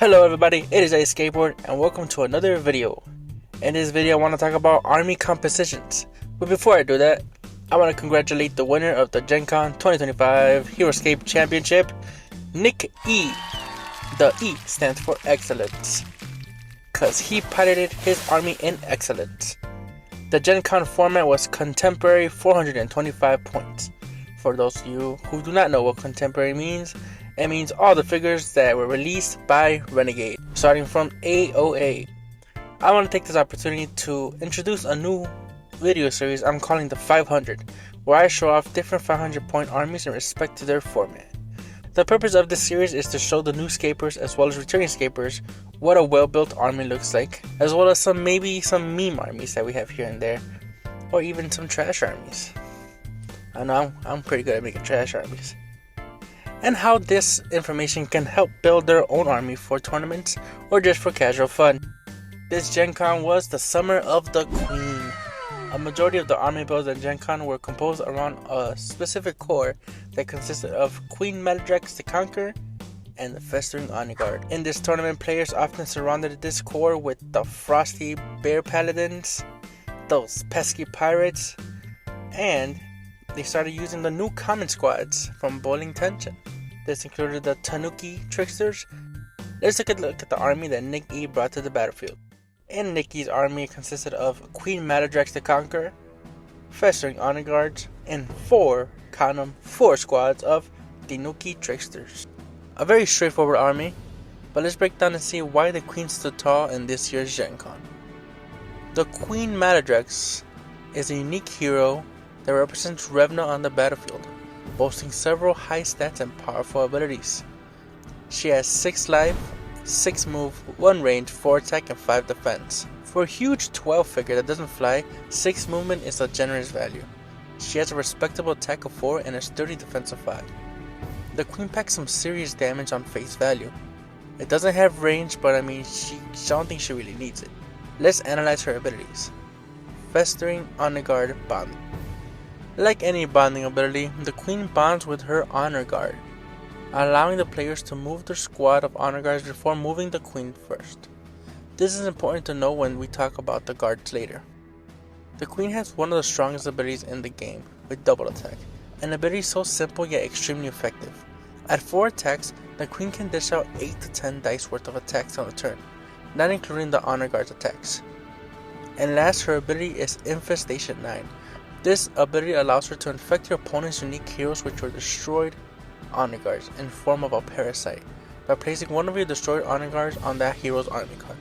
Hello everybody, it is A Skateboard and welcome to another video. In this video I want to talk about army compositions. But before I do that, I want to congratulate the winner of the Gencon 2025 Heroscape Championship, Nick E. The E stands for excellence, cause he piloted his army in excellence. The Gencon format was contemporary 425 points. For those of you who do not know what contemporary means, it means all the figures that were released by Renegade, starting from AOA. I want to take this opportunity to introduce a new video series I'm calling the 500, where I show off different 500 point armies in respect to their format. The purpose of this series is to show the new scapers as well as returning scapers what a well-built army looks like, as well as maybe some meme armies that we have here and there, or even some trash armies. I know I'm pretty good at making trash armies. And how this information can help build their own army for tournaments or just for casual fun. This Gen Con was the summer of the Queen. A majority of the army builds at Gen Con were composed around a specific core that consisted of Queen Maladrix the Conqueror and the Festering Honor Guard. In this tournament, players often surrounded this core with the frosty bear paladins, those pesky pirates, and they started using the new common squads from Bowling Tension. This included the Tanuki Tricksters. Let's take a look at the army that Nick E brought to the battlefield. In Nick E's army, it consisted of Queen Maladrix the Conqueror, Festering Honor Guards, and four squads of Tanuki Tricksters. A very straightforward army, but let's break down and see why the Queen stood tall in this year's Gen Con. The Queen Maladrix is a unique hero that represents Revna on the battlefield, boasting several high stats and powerful abilities. She has 6 life, 6 move, 1 range, 4 attack, and 5 defense. For a huge 12 figure that doesn't fly, 6 movement is a generous value. She has a respectable attack of 4 and a sturdy defense of 5. The Queen packs some serious damage on face value. It doesn't have range, but I don't think she really needs it. Let's analyze her abilities. Festering Honor Guard Bond. Like any bonding ability, the Queen bonds with her Honor Guard, allowing the players to move their squad of Honor Guards before moving the Queen first. This is important to know when we talk about the guards later. The Queen has one of the strongest abilities in the game, with double attack, an ability so simple yet extremely effective. At 4 attacks, the Queen can dish out 8 to 10 dice worth of attacks on a turn, not including the Honor Guard's attacks. And last, her ability is Infestation 9. This ability allows her to infect your opponent's unique heroes which were destroyed Honor Guards in form of a parasite by placing one of your destroyed Honor Guards on that hero's army card.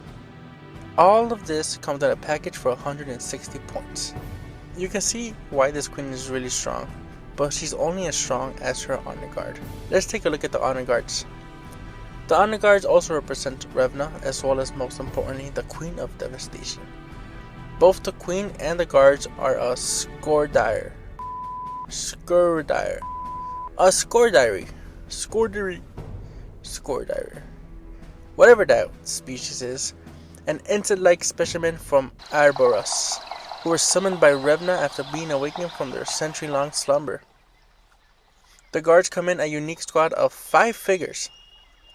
All of this comes in a package for 160 points. You can see why this Queen is really strong, but she's only as strong as her Honor Guard. Let's take a look at the Honor Guards. The Honor Guards also represent Revna, as well as most importantly the Queen of Devastation. Both the Queen and the guards are a score diary. Whatever that species is, an insect-like specimen from Arboros, who were summoned by Revna after being awakened from their century-long slumber. The guards come in a unique squad of 5 figures,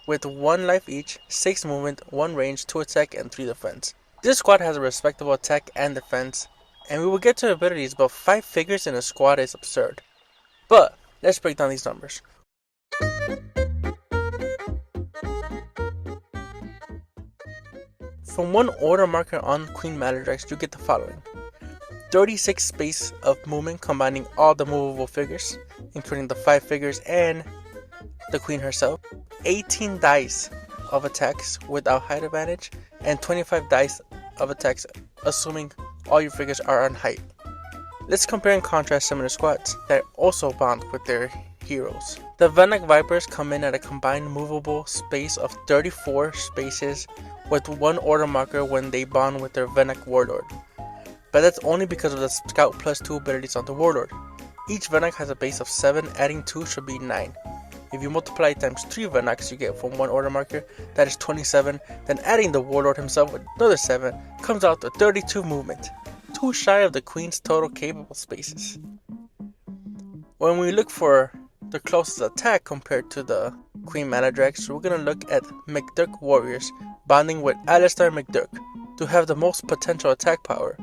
with 1 life each, 6 movement, 1 range, 2 attack, and 3 defense. This squad has a respectable attack and defense, and we will get to abilities, but 5 figures in a squad is absurd. But let's break down these numbers. From 1 order marker on Queen Maladrix, you get the following: 36 space of movement combining all the movable figures, including the 5 figures and the Queen herself, 18 dice of attacks without height advantage, and 25 dice of attacks assuming all your figures are on height. Let's compare and contrast similar squads that also bond with their heroes. The Venak Vipers come in at a combined movable space of 34 spaces with 1 order marker when they bond with their Venak Warlord. But that's only because of the Scout plus 2 abilities on the Warlord. Each Venak has a base of 7, adding 2 should be 9. If you multiply times 3 Venaks you get from 1 order marker, that is 27, then adding the Warlord himself with another 7 comes out to 32 movement, 2 shy of the Queen's total capable spaces. When we look for the closest attack compared to the Queen Maladrix, we're gonna look at McDurk warriors bonding with Alistair McDurk to have the most potential attack power.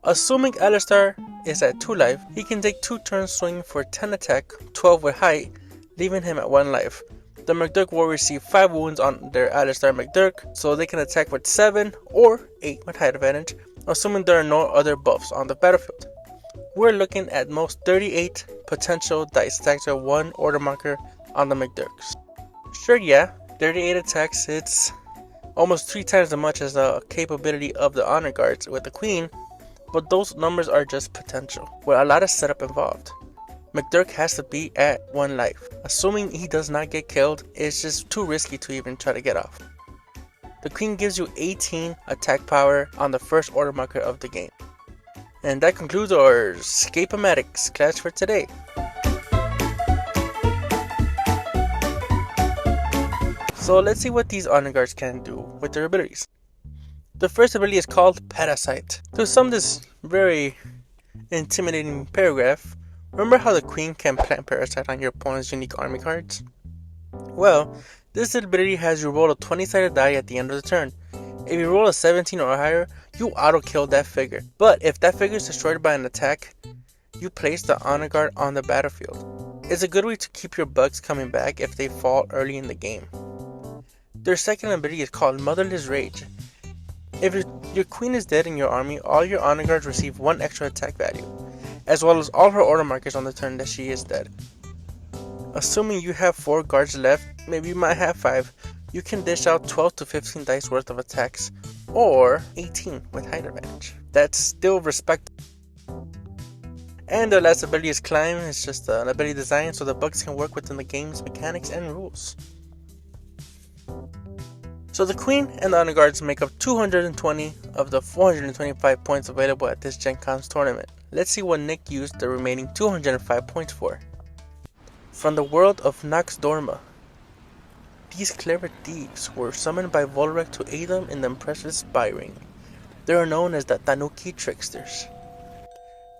Assuming Alistair is at 2 life, he can take 2 turns swinging for 10 attack, 12 with height, leaving him at 1 life. The McDurk warriors receive 5 wounds on their Alistair McDurk, so they can attack with 7 or 8 with height advantage, assuming there are no other buffs on the battlefield. We're looking at most 38 potential dice attacks with 1 order marker on the McDurks. Sure, yeah, 38 attacks, it's almost 3 times as much as the capability of the honor guards with the queen, but those numbers are just potential, with a lot of setup involved. McDurk has to be at 1 life. Assuming he does not get killed, it's just too risky to even try to get off. The queen gives you 18 attack power on the first order marker of the game. And that concludes our Heroscape class for today. So let's see what these honor guards can do with their abilities. The first ability is called Parasite. To sum this very intimidating paragraph, remember how the queen can plant Parasite on your opponent's unique army cards? Well, this ability has you roll a 20-sided die at the end of the turn. If you roll a 17 or higher, you auto-kill that figure. But if that figure is destroyed by an attack, you place the honor guard on the battlefield. It's a good way to keep your bugs coming back if they fall early in the game. Their second ability is called Motherless Rage. If your queen is dead in your army, all your honor guards receive 1 extra attack value, as well as all her order markers on the turn that she is dead. Assuming you have 4 guards left, maybe you might have 5, you can dish out 12 to 15 dice worth of attacks, or 18 with height advantage. That's still respectable. And the last ability is Climb. It's just an ability design so the bugs can work within the game's mechanics and rules. So the queen and the honor guards make up 220 of the 425 points available at this Gen Con's tournament. Let's see what Nick used the remaining 205 points for. From the world of Nox Dorma. These clever thieves were summoned by Volrek to aid them in the impressive spy ring. They are known as the Tanuki Tricksters.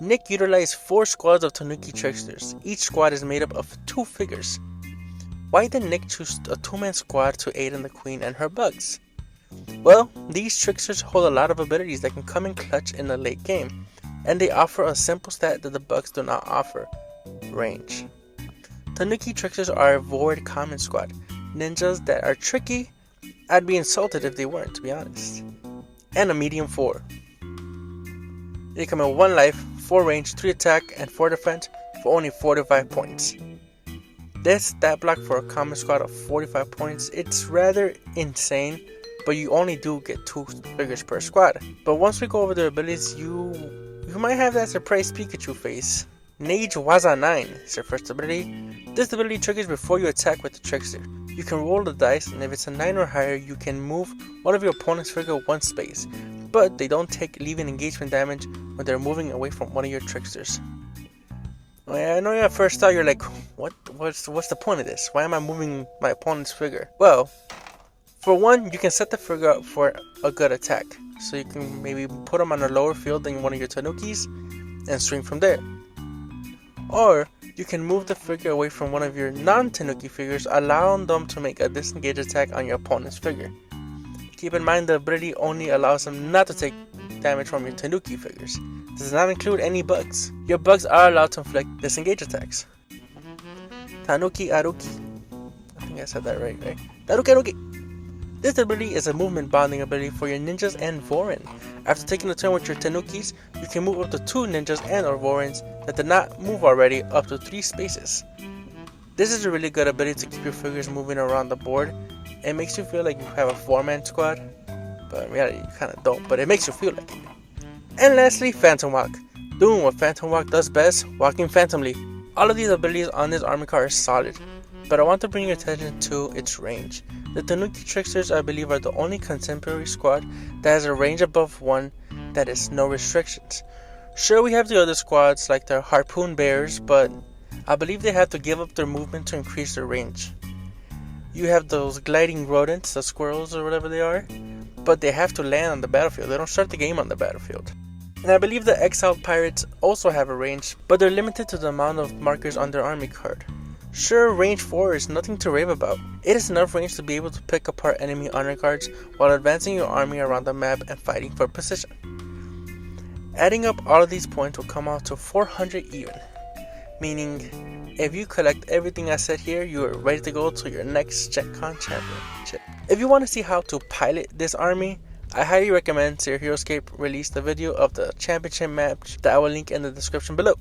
Nick utilized 4 squads of Tanuki Tricksters. Each squad is made up of 2 figures. Why did Nick choose a 2-man squad to aid in the queen and her bugs? Well, these tricksters hold a lot of abilities that can come in clutch in the late game, and they offer a simple stat that the bugs do not offer: range. Tanuki Tricksters are a void common squad, ninjas that are tricky. I'd be insulted if they weren't, to be honest. And a medium 4. They come in 1 life, 4 range, 3 attack, and 4 defense for only 45 points. This stat block for a common squad of 45 points, it's rather insane, but you only do get 2 figures per squad. But once we go over their abilities, you might have that surprise Pikachu face. Nage Waza 9 is your first ability. This ability triggers before you attack with the trickster. You can roll the dice, and if it's a 9 or higher, you can move one of your opponent's figure 1 space, but they don't take leaving engagement damage when they're moving away from one of your tricksters. I know at first thought you're like, what's the point of this? Why am I moving my opponent's figure? Well, for one, you can set the figure up for a good attack. So you can maybe put them on a lower field than one of your Tanukis and swing from there. Or you can move the figure away from one of your non-Tanuki figures, allowing them to make a disengage attack on your opponent's figure. Keep in mind the ability only allows them not to take damage from your Tanuki figures. This does not include any bugs. Your bugs are allowed to inflict disengage attacks. Tanuki Aruki. I think I said that right? Tanuki Aruki. This ability is a movement bonding ability for your ninjas and Vorin. After taking a turn with your Tanukis, you can move up to 2 ninjas and or Vorins that did not move already up to 3 spaces. This is a really good ability to keep your figures moving around the board. It makes you feel like you have a 4-man squad, but in reality you kinda don't, but it makes you feel like it. And lastly, Phantom Walk. Doing what Phantom Walk does best, walking phantomly. All of these abilities on this army card are solid, but I want to bring your attention to its range. The Tanuki Tricksters, I believe, are the only contemporary squad that has a range above 1 that is no restrictions. Sure, we have the other squads like the Harpoon Bears, but I believe they have to give up their movement to increase their range. You have those gliding rodents, the squirrels or whatever they are, but they have to land on the battlefield. They don't start the game on the battlefield. And I believe the Exiled Pirates also have a range, but they're limited to the amount of markers on their army card. Sure, range 4 is nothing to rave about. It is enough range to be able to pick apart enemy honor guards while advancing your army around the map and fighting for position. Adding up all of these points will come out to 400 even, meaning if you collect everything I said here, you are ready to go to your next Gencon Championship. If you want to see how to pilot this army, I highly recommend Heroscape released a video of the championship match that I will link in the description below.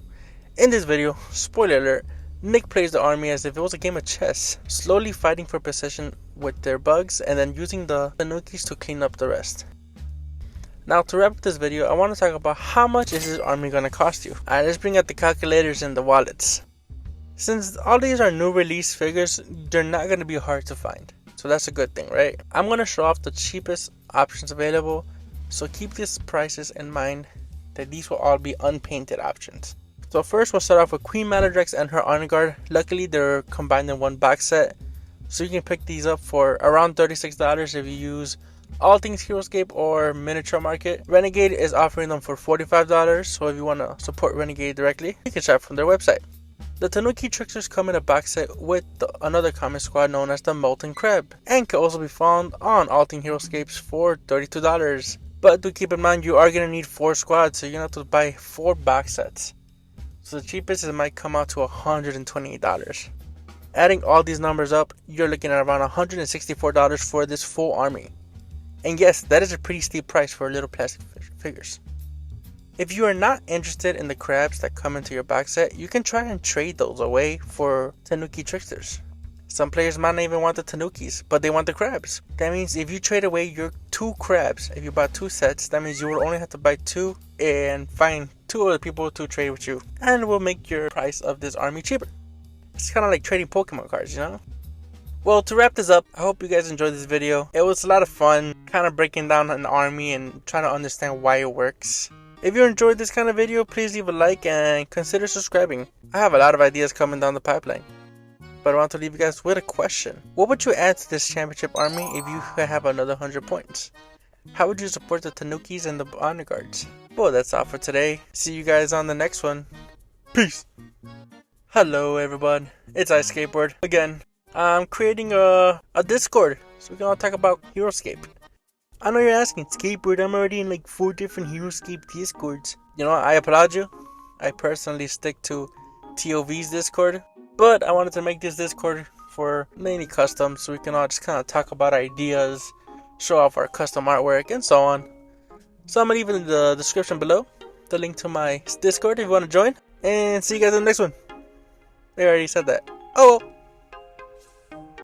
In this video, spoiler alert, Nick plays the army as if it was a game of chess, slowly fighting for position with their bugs and then using the Tanukis to clean up the rest. Now to wrap up this video, I want to talk about how much is this army going to cost you. Alright, let's bring out the calculators and the wallets. Since all these are new release figures, they're not going to be hard to find. So that's a good thing, right? I'm going to show off the cheapest options available, so keep these prices in mind that these will all be unpainted options. So first we'll start off with Queen Maladrix and her honor guard. Luckily they're combined in one box set, so you can pick these up for around $36 if you use All Things Heroscape or Miniature Market. Renegade is offering them for $45, so if you want to support Renegade directly, you can shop from their website. The Tanuki Tricksters come in a box set with another common squad known as the Molten Crab, and can also be found on All Things Heroscapes for $32. But do keep in mind you are going to need 4 squads, so you're going to have to buy 4 box sets. So the cheapest it might come out to $128. Adding all these numbers up, you're looking at around $164 for this full army. And yes, that is a pretty steep price for little plastic figures. If you are not interested in the crabs that come into your box set, you can try and trade those away for Tanuki Tricksters. Some players might not even want the Tanukis, but they want the crabs. That means if you trade away your 2 crabs, if you bought 2 sets, that means you will only have to buy 2 and find 2 other people to trade with you. And it will make your price of this army cheaper. It's kind of like trading Pokemon cards, you know? Well, to wrap this up, I hope you guys enjoyed this video. It was a lot of fun, kind of breaking down an army and trying to understand why it works. If you enjoyed this kind of video, please leave a like and consider subscribing. I have a lot of ideas coming down the pipeline. But I want to leave you guys with a question. What would you add to this championship army if you could have another 100 points? How would you support the Tanukis and the honor guards? Well, that's all for today. See you guys on the next one. Peace! Hello everyone, it's iSkateboard again. I'm creating a Discord so we can all talk about Heroscape. I know you're asking, Skateboard, I'm already in like 4 different Heroscape Discords. You know, I applaud you. I personally stick to TOV's Discord, but I wanted to make this Discord for mainly custom so we can all just kind of talk about ideas, show off our custom artwork, and so on. So I'm going to leave in the description below the link to my Discord if you want to join. And see you guys in the next one. I already said that. Oh well.